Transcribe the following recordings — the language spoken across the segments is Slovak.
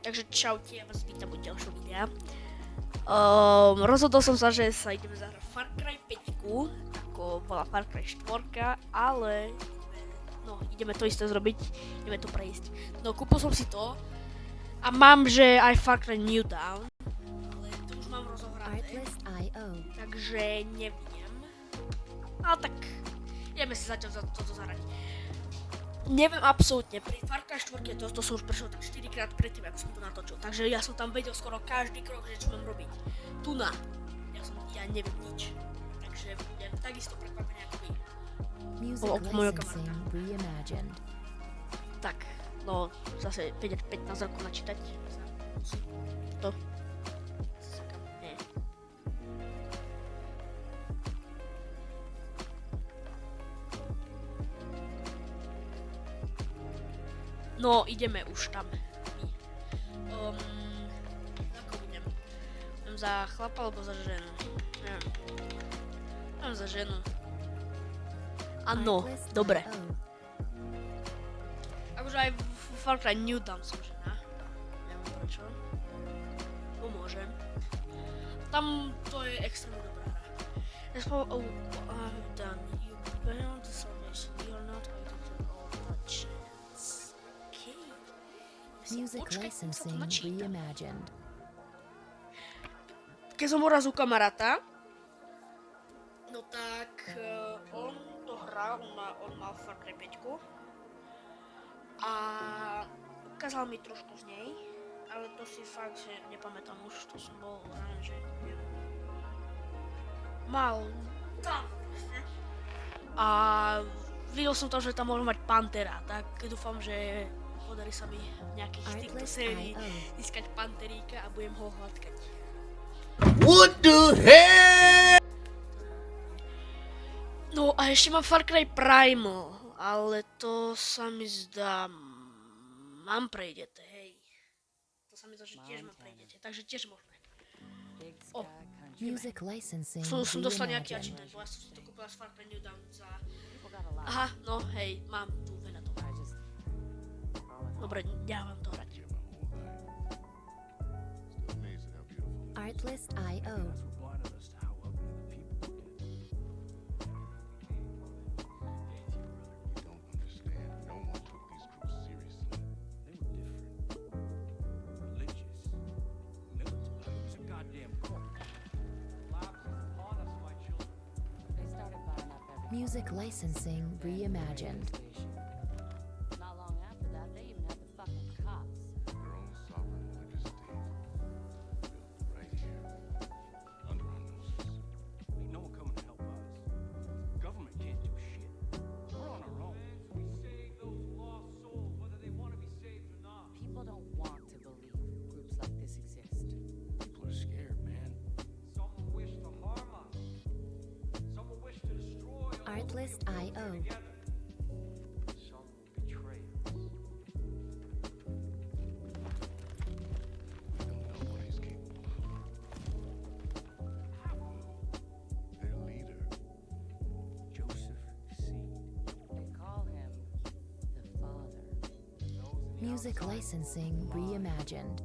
takže čaute, ja vás vítam u ďalšieho videa. Rozhodol som sa, že sa ideme zahrať Far Cry 5, ako bola Far Cry 4, ale ideme to isté zrobiť, ideme to prejsť. No, kúpil som si to a mám, že aj Far Cry New Dawn, ale to už mám rozohrané, takže neviem. Ale tak, ideme si zatiaľ za toto zahrať. Neviem absolútne, pri Far Cry 4 to som už prešiel tak 4 krát predtým, ako som to natočil, takže ja som tam vedel skoro každý krok, že čo mám robiť. Ja neviem nič, takže budem takisto prekvapený ako vy. Mojho kamaráta. Tak, no zase 15 rokov načítať. To. No, ideme už tam. Ako budem? Budem za chlapa alebo za ženu? Neviem. Budem za ženu. Áno, dobre. Akože aj v Far Cry New Dawn som žena. Neviem prečo. Pomôžem. Tam to je extrémne dobrá hra. I've done you found the salvation. You're not out of all the chance. Music licensing reimagined. Keď som bol raz u kamaráta, no tak on to hral, on mal Far Cry 5 a ukázal mi trošku z nej, ale to si fakt, že nepamätám už, to som bol rád, že mal tam vlastne. A videl som tam, že tam môžem mať Pantera, tak dúfam, že podarí sa mi v nejakých týchto sérií získať Panteríka a budem ho hladkať. What the hell? No a ešte mám Far Cry Primal, ale to sa mi zdá, mám prejdete, hej. To sa mi zdá, že tiež mám prejdete, takže tiež môžeme. Music licensing Som dostal nejaký achievement, bo ja som si to kúpila z Far Cry New Dawn za... Aha, no hej, mám tu veľa toho. Dobre, dávam to hrať. Artlist.io. Music licensing reimagined. Not long after that, they even had the fucking cops. Their own sovereign religious state. Built right here. Under our noses. Ain't no one coming to help us. Government can't do shit. We're on our own. We save those lost souls, whether they want to be saved or not. People don't want to believe groups like this exist. People are scared, man. Some will wish to harm us. Some will wish to destroy all Artlist.io. together. Some will betray us. They'll know what he's capable of. Their leader. Joseph Seed. They call him the Father. Music licensing reimagined.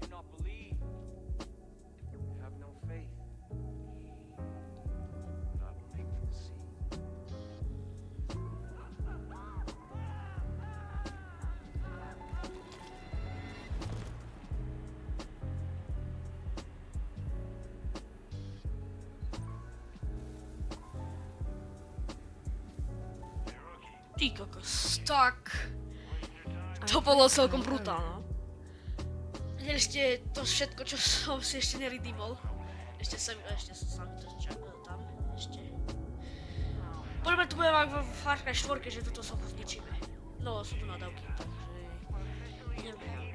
They do not believe. They have no faith. But I will make them see. Ty kokos, tak. To bolo celkom brutálne. Ešte to všetko, čo som si ešte neredeemol. Ešte sa mi to čakalo tam. Ešte. Poďme tu budeme v Far Cry 4, že toto sochu zničíme. No, sú tu nadávky, takže... neviem.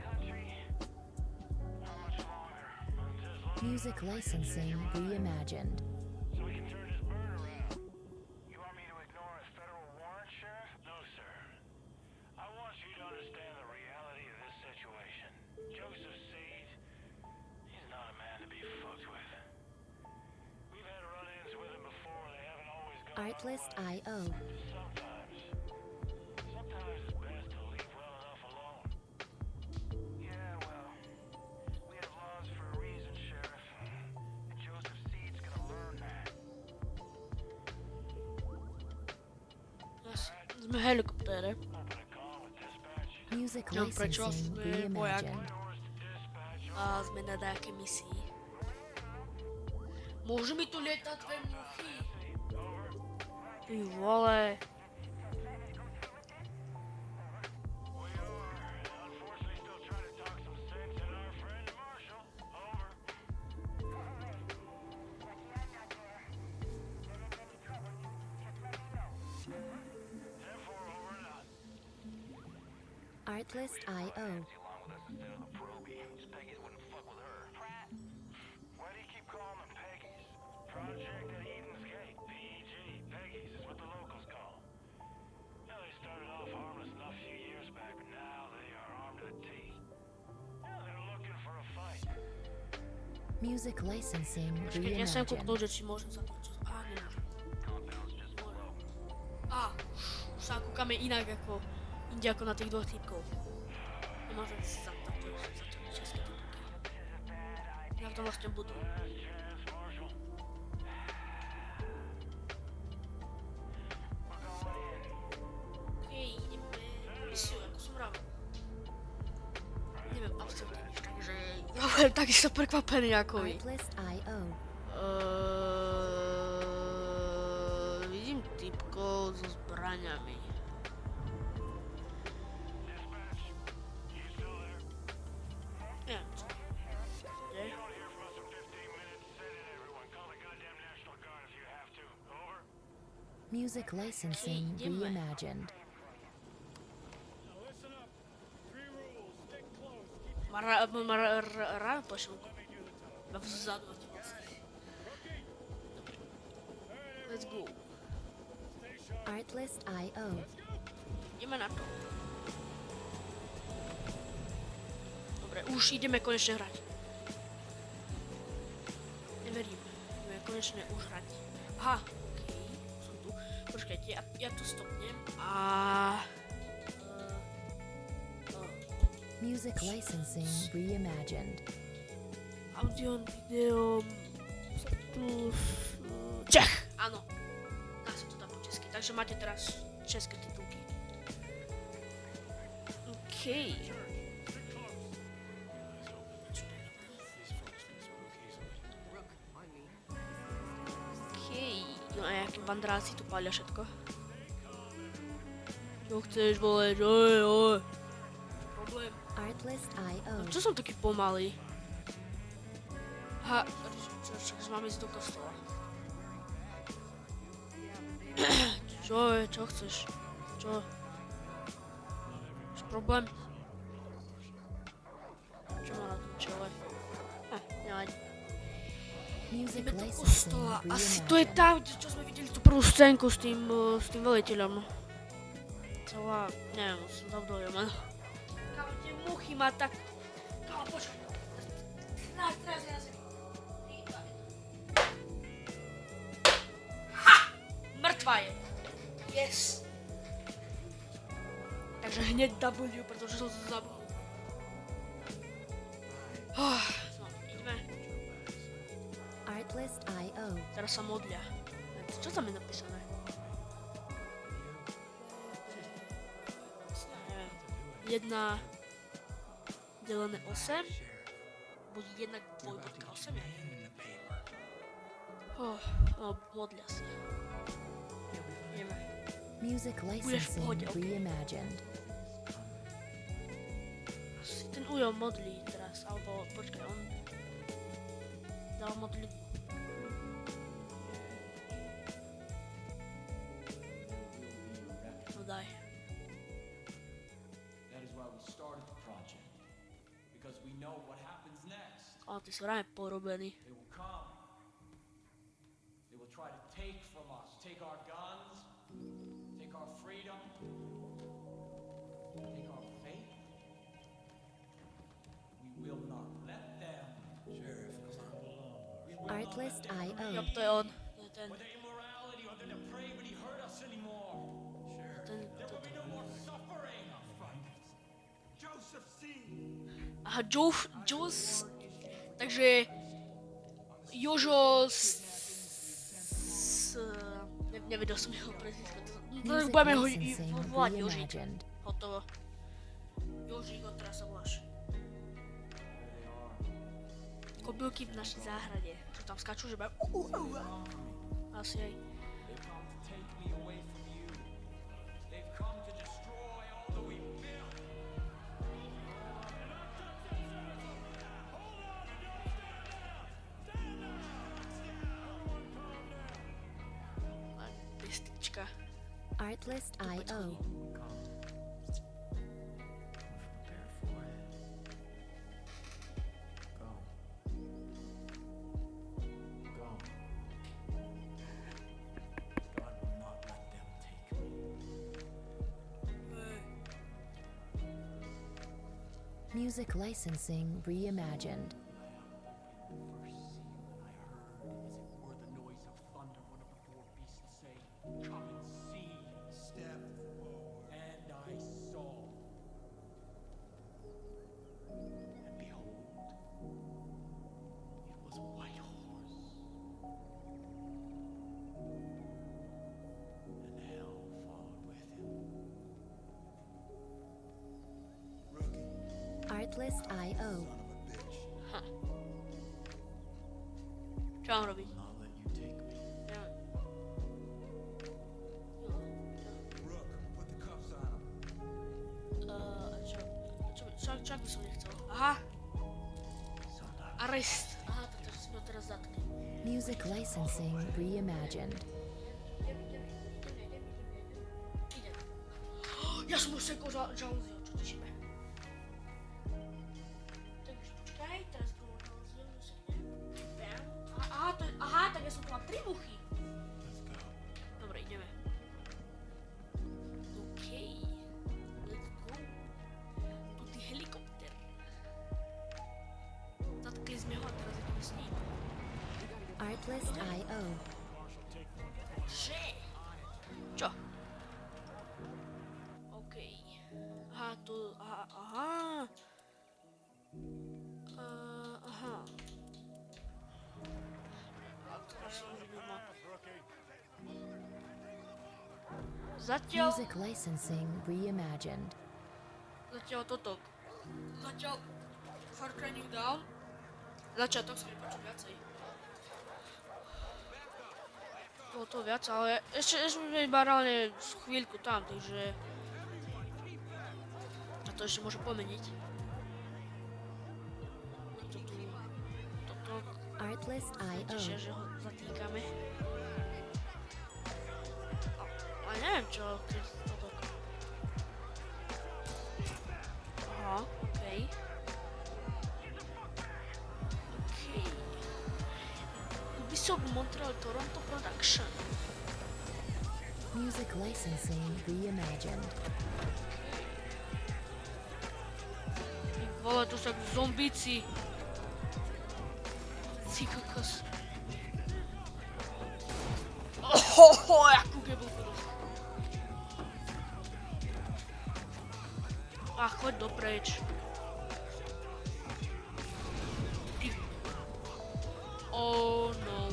Music licensing reimagined. So we can turn this bird around. You want me to ignore a federal warrant, Sheriff? No, sir. I want you to understand the reality of this situation. Joseph Seed, he's not a man to be fucked with. We've had run-ins with him before, they haven't always gone Artlist.io. Sometimes it's best to leave well enough alone. Yeah, well, Sme helikoptére. Music Neviem prečo, licensing sme vojak. reimagined. A sme na nejakej misii. Môžu mi tu lietať dve muchy? Ty vole. Artlist.io. Why do you keep calling them Peggies? Project at Eden's Gate. PEG. Peggies is what the locals call them. Yeah, they started off harmless enough a few years back, but now they are armed to the teeth. Yeah, they're looking for a fight. Music licensing Počkej, ja sem reimagined. kúknúť, že či môžem sa počuť. Á, nemôžem. Á, už sa kúkame inak ako inde ako na tých dvoch typkov. Nemôžem sa takto začať české typky. Jak to vlastne budú? Okej, ideme misiu, ako som vravel. Neviem absolútne nič, takže ja budem takisto prekvapený ako vy. Artlist.io. Vidím typkov so zbraňami. Neviem čo. Kde? Music licensing Okay, dimmer. reimagined. Ráno pošlú. Vzadu na teba. Dobre. Let's go. Artlist.io. Ideme na to. Dobre, už ideme konečne hrať. Neverím. Ideme konečne už hrať. Aha, okej. Som tu. Počkajte, ja tu stopnem a... Music licensing reimagined. Audio, video... Status... Čech! Áno. Dá sa to tam po česky. Takže máte teraz české titulky. Okej. Okej. No a jaký vandráci tu pália všetko. Čo chceš, vole? Oj. Problém. Artlist.io. Čo som taký pomalý? Ha, čo mám ísť do kostola? Čo chceš? Čo? Máš problém? Čo má na tom čele? Nevadí. Music Ideme do licensing kostola. Asi to je reimagined. tam, čo sme videli tú prvú scénku s tým veliteľom. Celá, neviem, som zabudol jeho meno. Kámo, tie muchy má tak... Kámo, počkaj. Teraz je na zemi. Ha! Mŕtva je. Yes. Takže hneď W, pretože som sa zabudol. No, ideme. Artlist.io. Teraz sa modlia. Čo tam je napísané? Neviem. 1 delené 8 bude 1 dvojbodka 8, ja neviem. No, modlia sa. Ideme. Music Budeš v licensing pohode, ok. reimagined. Asi ten Ujo modlí teraz, alebo počkaj, on dal modlitbu. No daj. That is why we started the project. Because we know what happens next. Ale ty sú ráne porobený. They will come. They will try to take from us. Take our guns. Take our freedom. Take our faith. We will not let them. Sheriff, we will Artlist.io. Jop, to je on. To je ten. Or their immorality or their depravity hurt us anymore. ten There will be no more suffering. Joseph C. Aha, takže Jožo nevedel som jeho prezvisko, Music Budeme ho licensing volať Jožík. reimagined. Hotovo. Jožík, teraz sa voláš. Kobylky v našej záhrade. Čo tam skačú, že majú... Asi aj. They've come to take me away from you. They've come to destroy all that we've built. Len listička. Artlist.io. Prepare for it. Go. Go. God will not let them take me. Music licensing reimagined. First see when I heard, as it were the noise of thunder, one of the four beasts say, "Come and see." Step forward. And I saw. And behold, it was a white horse. And hell followed with him. Artlist.io. Čo mám robiť? Not let you take me. Ja... Čo by som nechcel? Aha! Arrest! Aha, takže si ma teraz zatkne. Music licensing reimagined. Idem. Ja som už sekol žalúziu, čo tešíme. Takže počkaj, teraz go žalúziu, seknem. Aha, tak ja som tu mal 3 muchy. Dobre, ideme. OK. Let's go. Tudy helikopter. Zatkli sme ho a teraz ideme s ním. Artlist.io. Že? Čo? OK. Aha, tu... Aha. Aha. A teraz som už mimo. Zatiaľ... Music licensing reimagined. Zatiaľ toto. Zatiaľ Far Cry New Dawn. Začiatok sa mi páčil viacej. Bolo to viac, ale ešte sme iba reálne chvíľku tam, takže... A to ešte môže pomeniť. Toto... Artlist.io. Tešia, že ho zatýkame. Ale neviem čo, keď toto... Aha, okej. Okej. Ubisoft Montreal Toronto Production. Music licensing reimagined. Ty vole, to sú ako zombíci. Ty kokos. Ohoho, jakú gebulku dostal. A choď dopreč. Ty. Oh no.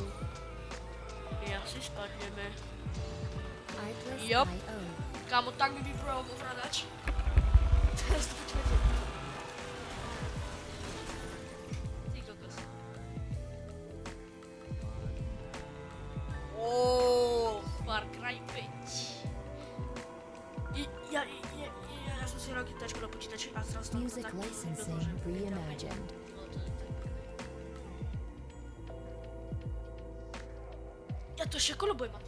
Ja si spadneme. Yup. Artlist.io. Kámo, tak mi vybrojal ovládač. Teraz to počujete. Ty kokos. Far Cry 5. Ja som si hral kytačku na počítači a zrazu tam Music tak licensing reimagined. Ja to ešte kolubujem a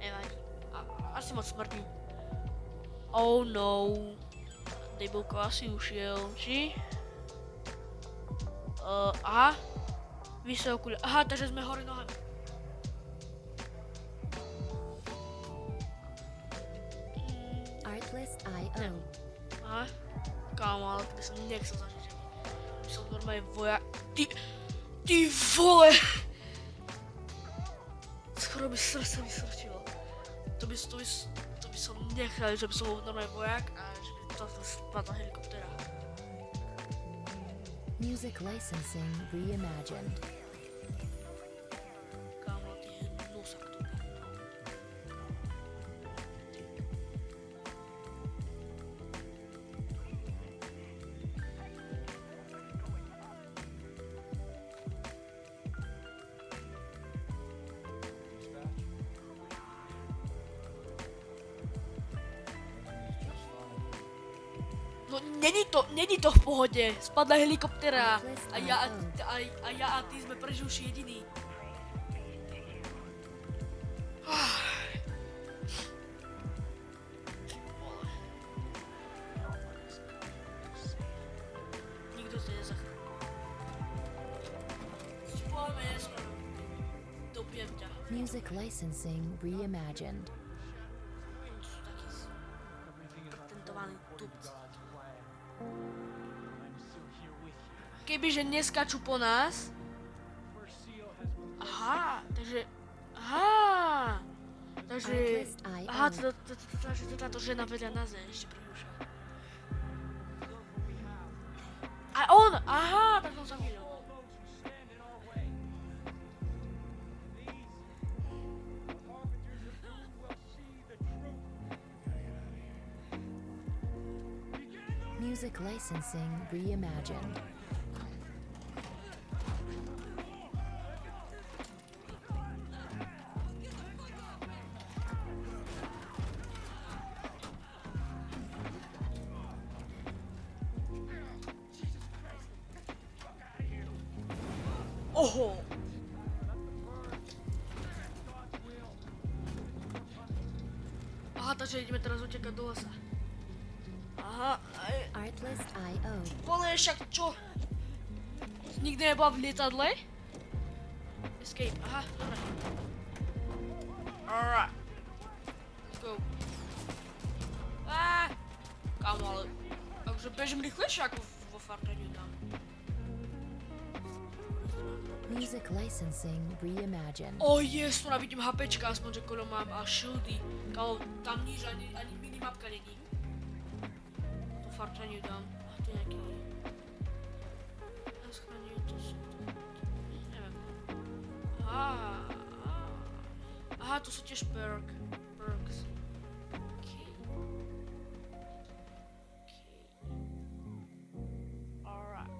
nevadí. Asi moc smrdím. Oh no. Dejbulko asi ušiel, či? Aha. Vysokú. Aha, takže sme hore nohami. Artlist.io. Aha. Kámo, ale kde som nechcel zažiť. By som normálne vojak. Ty vole! Skoro by srdce mi srčilo. To by som nechal, že by som bol normálne vojak a že by to spadla helikoptera. Music licensing reimagined. Kámo, ty hnus. No, není to v pohode. Spadla helikoptera. A ja a ty sme preživší jediní. Nikto sa nezachránil. Poďme, nesmiem. Dobijem ťa. Music licensing reimagined. Oni sú takí patentovaní tupci. Kebyže neskačú po nás. Aha, takže... Aha! Takže... Aha, táto žena vedľa nás je ešte prehúša. A on! Aha, tak som sa videl. Music licensing reimagined. Oho! Aha, takže ideme teraz utekať do lesa. Aha, aj... Artlist.io. Vole, však čo? Nikdy nebola v lietadle? Escape, aha, dobre. Alright. Let's go. Kámo, ale... Takže bežím rýchlejšie ako vo Far Cry New Dawn. Music licensing reimagined. Yes, tu vidím HPčka, aspoň že koľo mám a shieldy. Kámo, tam nič, ani minimapka není. To Far Cry New Dawn. A to je nejaký... Schráňujú to sú... Neviem. Aha, to sú tiež perks. Okay. Alright.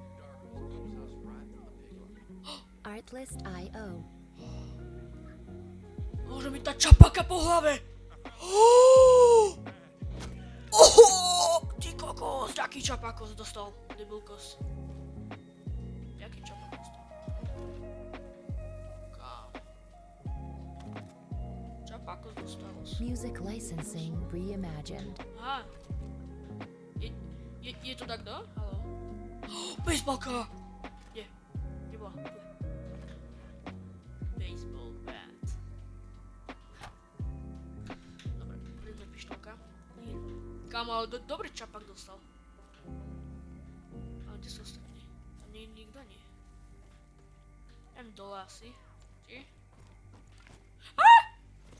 Artlist.io. Môže mi dať čapaka po hlave. Ty kokos, jaký čapakos dostal, debilkos. Jaký čapakos dostal? Čapakos dostal. Music licensing reimagined. Aha. Je to takto? Haló? Baseballka! Nie, nebola. Baseball bat. Dobre, príde pištolka. Kámo, ale dobrý čapak dostal. Ale kde sú ostatní? Tam nie je nikto, nie. Idem dole asi. Či?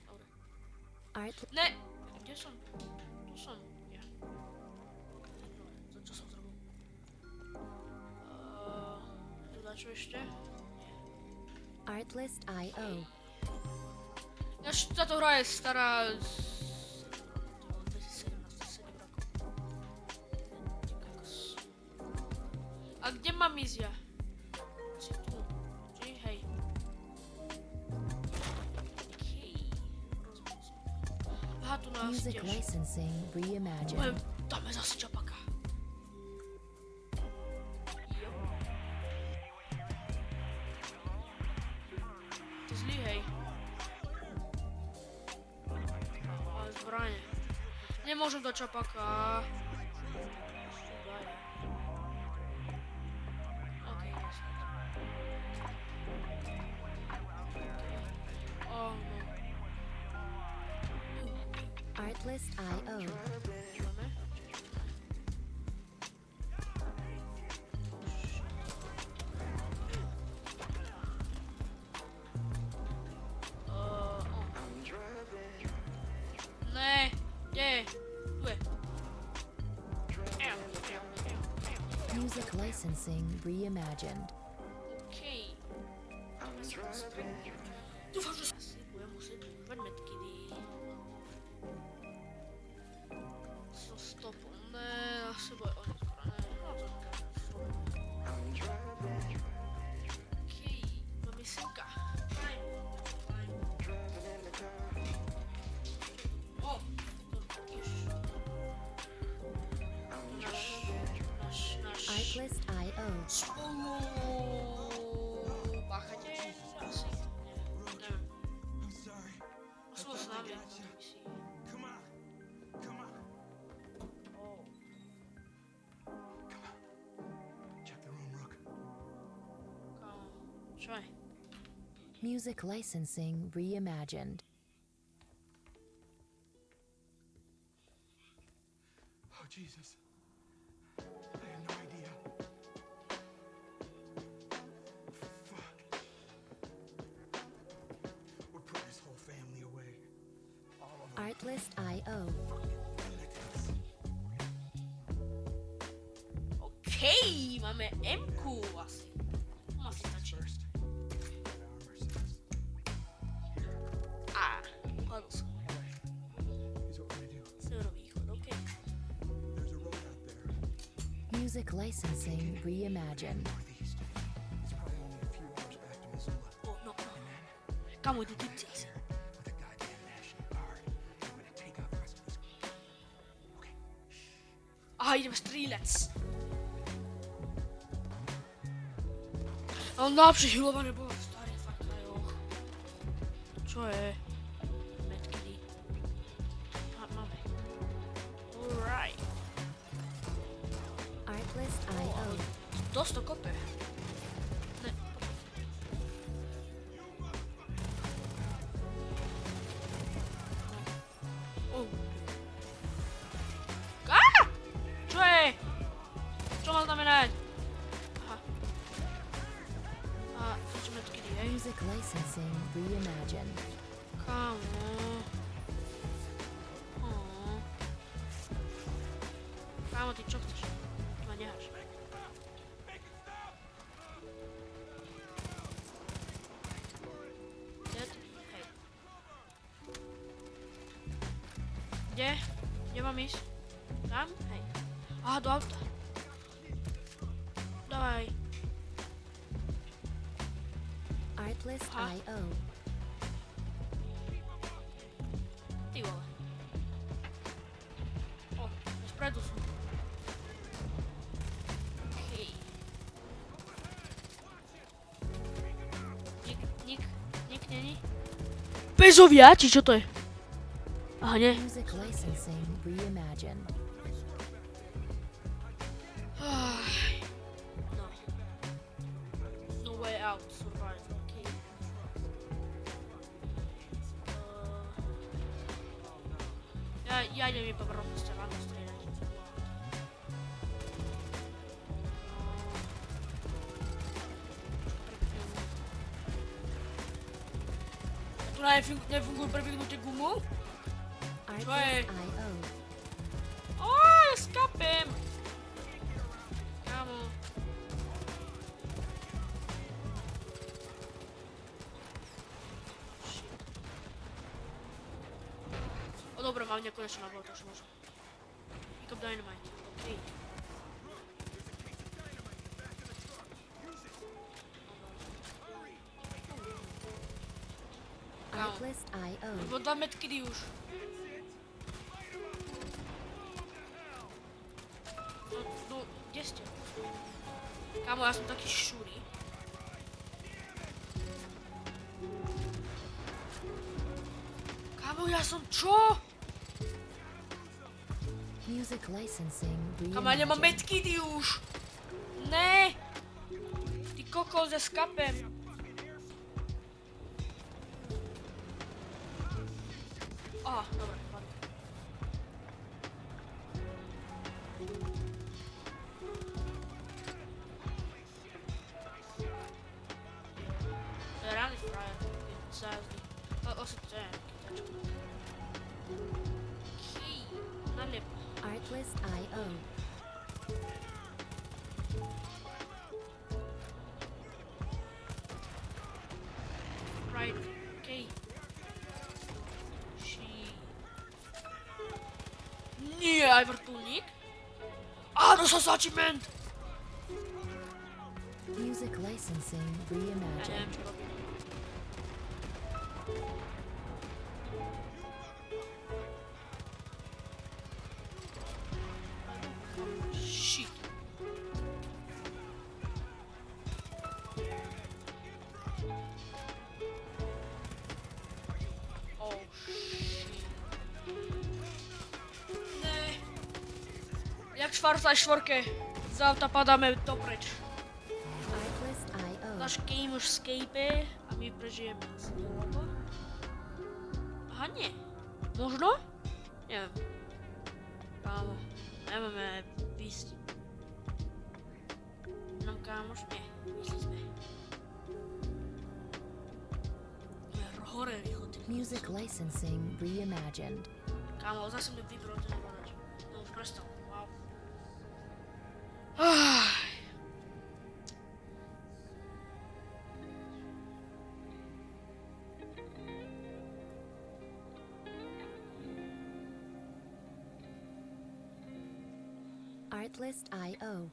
Dobre. Ne! Kde som? Tu som. Ja. Čo som zrobil? Čo ešte? Artlist.io. Táto hra je stará... 2017, 7 rokov. A kde mám ísť ja? Si tu. Či? Hej. Aha, tu nás Music tiež. licensing reimagined. Dáme zase čapaka. To zlý, hej. Ale zbranie. Nemôžem dať čapaka. Okay, jasne. Oh no. Artlist.io. Máme? Ne, kde? Tu je. Music licensing reimagined. Okej. Dúfam, že sa asi budem musieť používať medkiny. So stopom, ne, asi bude o neskoro, ne, no to okej, mám misilka. O, to ježiš. Náš Artlist.io. Spolu páchate asi? Neviem. Spolu s nami. Check the room, Rook. Kámo, čo je? Music licensing reimagined. Oh, Jesus. I have no idea. Fuck. We're putting this whole family away. All of them. Artlist.io. Okej, máme M-ku asi. No asi stačí. First, that armor says. Á, padol som. Here's what we're gonna do. Severovýchod, okej. There's a road out there. Music licensing reimagined. Northeast. It's probably only a few hours back to Missoula. O, no. Kámo, idú typci asi. With a goddamn National Guard. I'm gonna take out the rest of these. Okay. Aha, ideme strieľať. Ale najlepšie hilované bolo v starých Far Cryoch. Čo je? Medkedy. Máme. Alright. Artlist.io. Dosť to kope. Ne. Oh. Á! Čo je? Čo má znamenať? Aha. A to čo medkedy je? Music licensing reimagined. Kámo. Kámo, ty čo chceš? Ty ma neháš. Dead? Hej. Kde? Kde mám ísť? Tam? Hej. Aha, do auta. Daj. Artlist.io. Ty vole. O, spredu sú. Okej. Nik není? Pezovia, či čo to je? Aha, nie. Music licensing reimagined. No. No way out, survive, okay. Ja idem iba proste ráno strieľať. Tu nefungujú prevyhnutie gumu? Čo je? Artlist.io. Ó, ja skapem! Kámo. Shit. O dobra, mam niekoniecznie na to już może. Pick up dynamite. Okej. Artlist.io. Bo dwa metki już. No, gdzie ste? Kámo, ja som taký šúry. Kámo, ja som čo? Music licensing Kámo, ja nemám reimagined. medkity už. Ne. Ty kokos, ja skapem. Aha, dobre, padlo. To je ranný frajer, keď sa jazdí. Asi to je kytačka. Okej, nalepo. Artlist.io. Right, okej. Nie, aj vrtulník? Á, dostal sa achievement! Music licensing Ja neviem, reimagined. čo robím. Shit. Far Cry 4. Z auta padáme dopreč. Artlist.io. Náš game už escape a my prežijeme asi alebo? Aha, nie. Možno? Neviem. Kámo, nemáme výsť. No kámoš, nie. Vyšli sme. Hore rýchlo. Music licensing reimagined. Kámo, zase mi vybral ten ovládač. No už prestal. Wow. Artlist.io.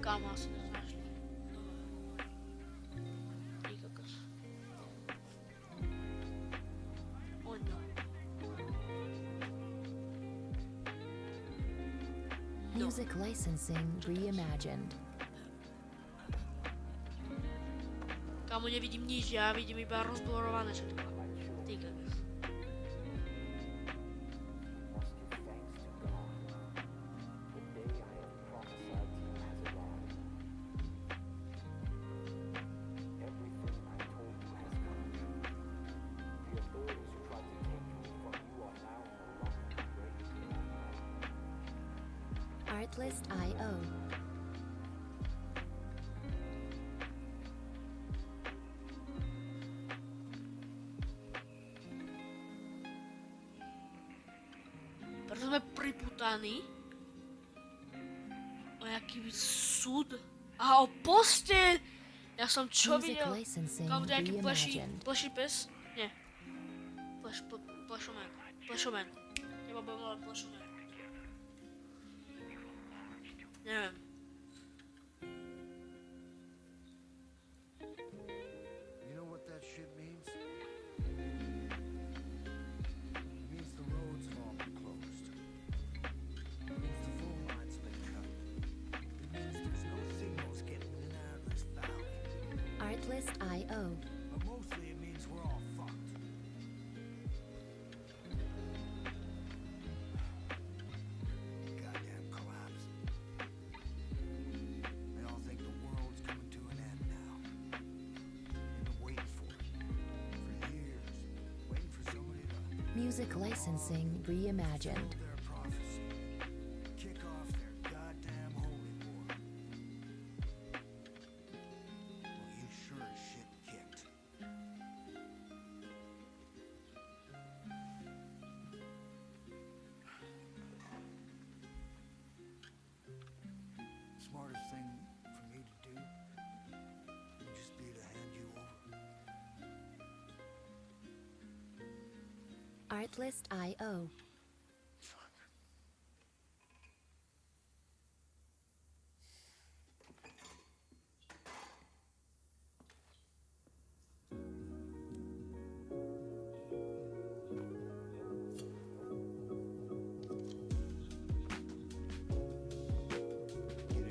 Kámo, asi nás našli. Ty kokos. O no. Music licensing reimagined. Kámo, nevidím nič, ja vidím iba rozblorované všetko. Ty kokos. Artlist.io. Preto sme priputaní. O jaký súd? A o posteľ! Ja som čo Music videl? licensing Kámo, to je nejaký reimagined. pleší pes? Nie. Plešoman. Plešoman. Teba by volať plešoman. Neviem. You know what that shit means? It means the roads have all been closed. It means the phone lines been cut. It means there's no signals getting in and out of this valley. Artlist.io. But mostly it means we're all fucked. Goddamn collapse. They all think the world's coming to an end now. They've been waiting for it. For years. Waiting for somebody to Music licensing reimagined. fulfill their prophecy. Kick off their goddamn holy war. Well, you sure as shit kicked. Smartest thing for me to do would just be to hand you over. Artlist.io.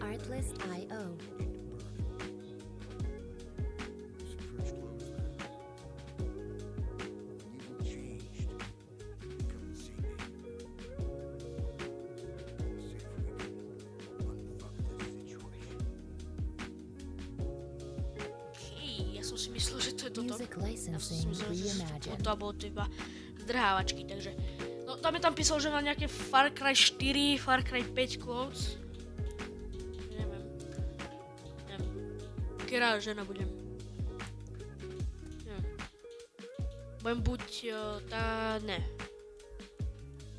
Artlist.io. This bridge closed now. Evil changed. Come and see me. See if we can unfuck this situation. Okej, ja som si myslel, že to je toto. Music Ja som si licensing myslel, že reimagined. to bolo to iba zdrhávačky, takže... No, tam je tam písal, že na nejaké Far Cry 4, Far Cry 5 clothes. Neviem. Ktorá žena budem. Neviem. Budem buď tá... ne.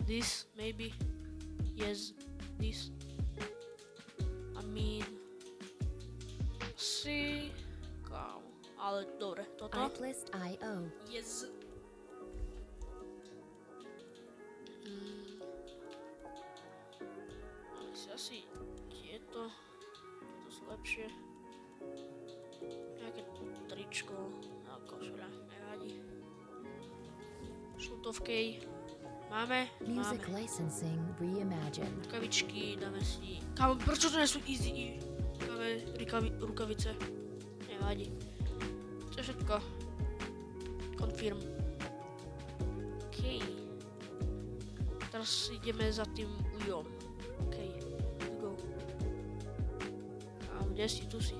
This, maybe. Yes, this. I mean... Si... Kámo. Ale dobre, toto. Artlist.io. Yes. Ale si asi tieto. Toto sú lepšie. Nejaké tričko. No, košľa. Nevadí. Šutovkej. Máme? Music Máme. licensing reimagined. Rukavičky dáme si. Kámo, prečo to nie sú easy rukavice? Nevadí. To je všetko. Confirm. teraz ideme za tým ujom. OK, let's go. A kde si? Tu si.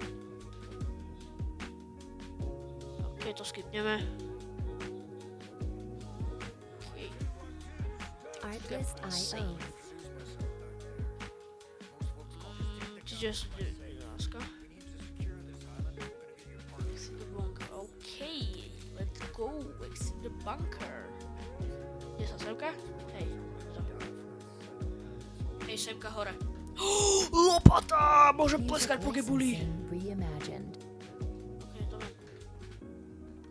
OK, to skipneme. OK. Artlist.io. Čiže sú 11. Exit the bunker. OK, let's go. Exit the bunker. Kde sa semka? Hej. Hej, semka hore. Lopata! Môžem pleskať pokebuli. Licensing reimagined. Ok, to viem.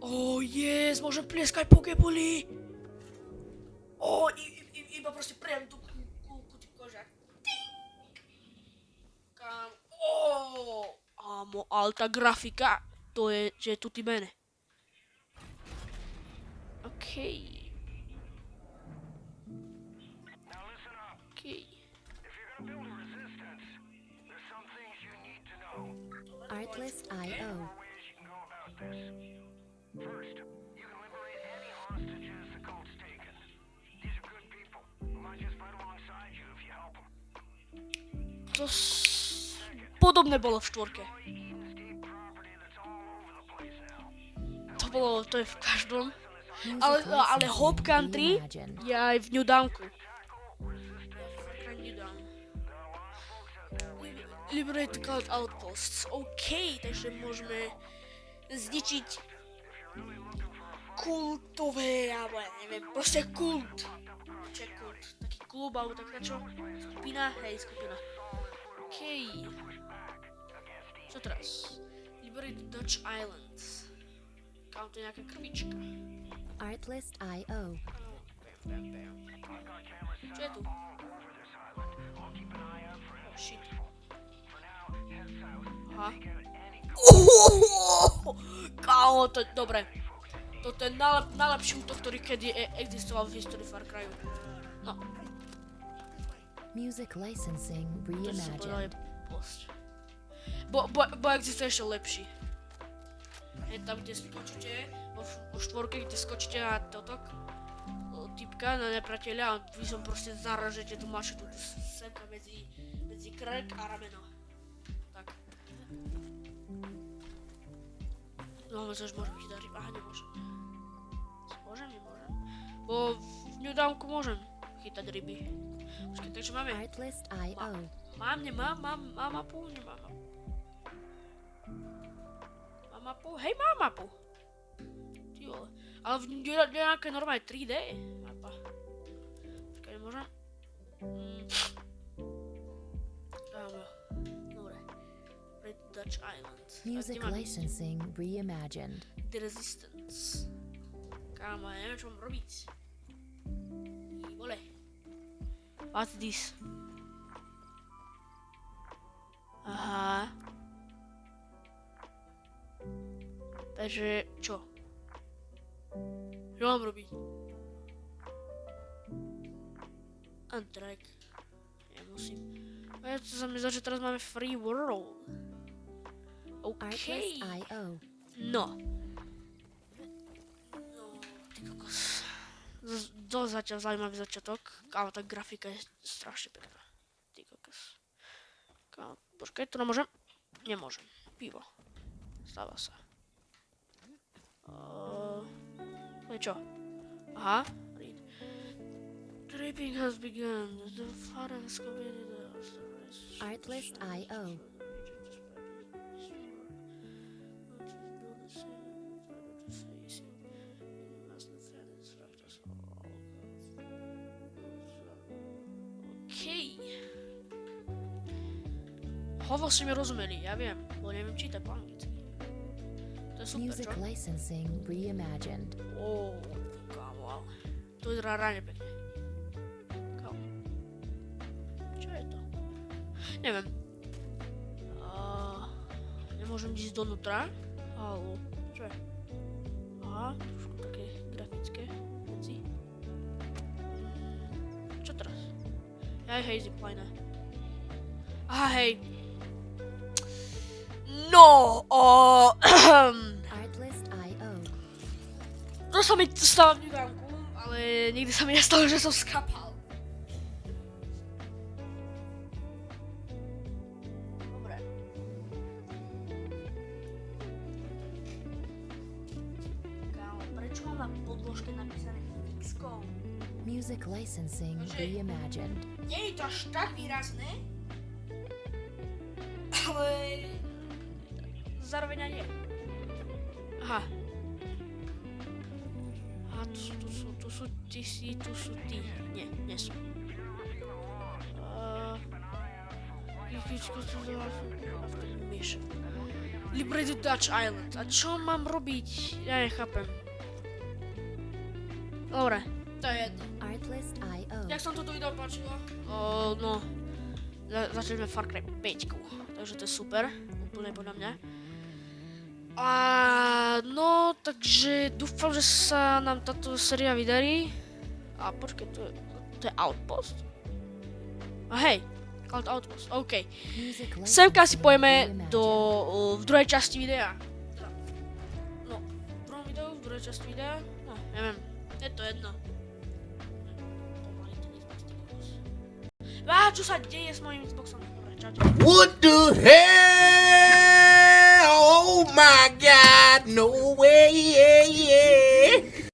Oh, yes, môžem plieskať pokebuli. Oh, iba proste prejem tú kožak. Kam? Oh, amo, alta grafika. To je, že tutti bene. OK. Now listen up. OK. If you're gonna build a resistance, there's some things you need to know. Artlist.io. Four ways you can go about this. First, you can liberate any hostages the cult's taken. These are good people who might just fight alongside you if you help them. To podobné bolo v štvorke. Eden's deep property that's all over the place now. To je v každom. Music Ale Hope licensing Country reimagined. je aj v New Downku. Liberate Cult Outposts. OK, takže môžeme zničiť kultové, alebo ja neviem, proste kult. Čo je kult? Taký klub, alebo tak čo? Skupina? Hej, skupina. OK. Čo teraz? Liberate Dutch Islands. Kam to je nejaká krvička. Artlist.io. Bam, bam. Čo je tu? Oh, shit. Aha. Kámo, to je dobre. Toto je najlepší útok, ktorý kedy existoval v histórii Far Cryu. No, Music licensing to si povedal je reimagined. blbosť. Bo existuje ešte lepší. Je tam, kde skočíte, vo štvorke, kde skočíte na toto typka, na nepriateľa a vy som proste zaražete tú mačetu semka medzi krk a rameno. Tak. No, ale což môžem chytať ryby. Aha, nemôžem. Môžem, nemôžem. Bo v New Downku môžem chytať ryby. Počkej, takže máme... Artlist.io. Mám mapu, nemám mapu. Mám mapu? Hej, mám mapu. Ty vole. Ale je nejaké normálne 3D mapa. Počkaj, nemôžem? Áno. Dobre. Red Dutch Island. Music licensing reimagined. The Resistance. Kámo, ja neviem, čo mám robiť. Ty vole. What's this? Aha. Takže, čo? Čo mám robiť? Untrack. Nemusím. A to sa mi zdá, že teraz máme free world. OK. Artlist.io. No. No, ty kokos. Dosť zatiaľ zaujímavý začiatok. Ale tá grafika je strašne pekná. Ty kokos. Kámo, počkaj, to nemôžem? Nemôžem. Pivo. Stáva sa. To je čo? Aha. Read. Tripping has begun. The father has committed Artlist.io. OK. Hovor si mi rozumeli, ja viem, bo neviem čítať po anglicky. To je super, Music čo? licensing reimagined. Kámo, to je reálne pekne. Kámo. Čo je to? Neviem. Nemôžem ísť donútra. Halo, čo je? Aha, trošku také grafické veci. Čo teraz? Hej, zipline. Aha, hej. No, Artlist.io. to sa mi stalo v New Downku, ale nikdy sa mi nestalo, že som skapal. Music licensing reimagined. Nie je to až tak výrazné, ale zároveň aj nie. Aha. Aha, tu sú tí. Nie sú. Liberate Dutch Island. A čo mám robiť? Ja nechápem. Dobre, to je jedno. Artlist.io. Jak sa vám toto video páčilo? No, začali sme Far Cry 5, takže to je super, úplne podľa mňa. A no, takže dúfam, že sa nám táto séria vydarí. A počkej, to je Outpost? A hej, Outpost, OK. Music Semka si licensing pojeme reimagined. v druhej časti videa. No, v prvom videu, v druhej časti videa, no, neviem, je to jedno. Čo sa deje s mojím Xboxom? Dobre, čaute. What the hell? Oh my God, no way, yeah, yeah.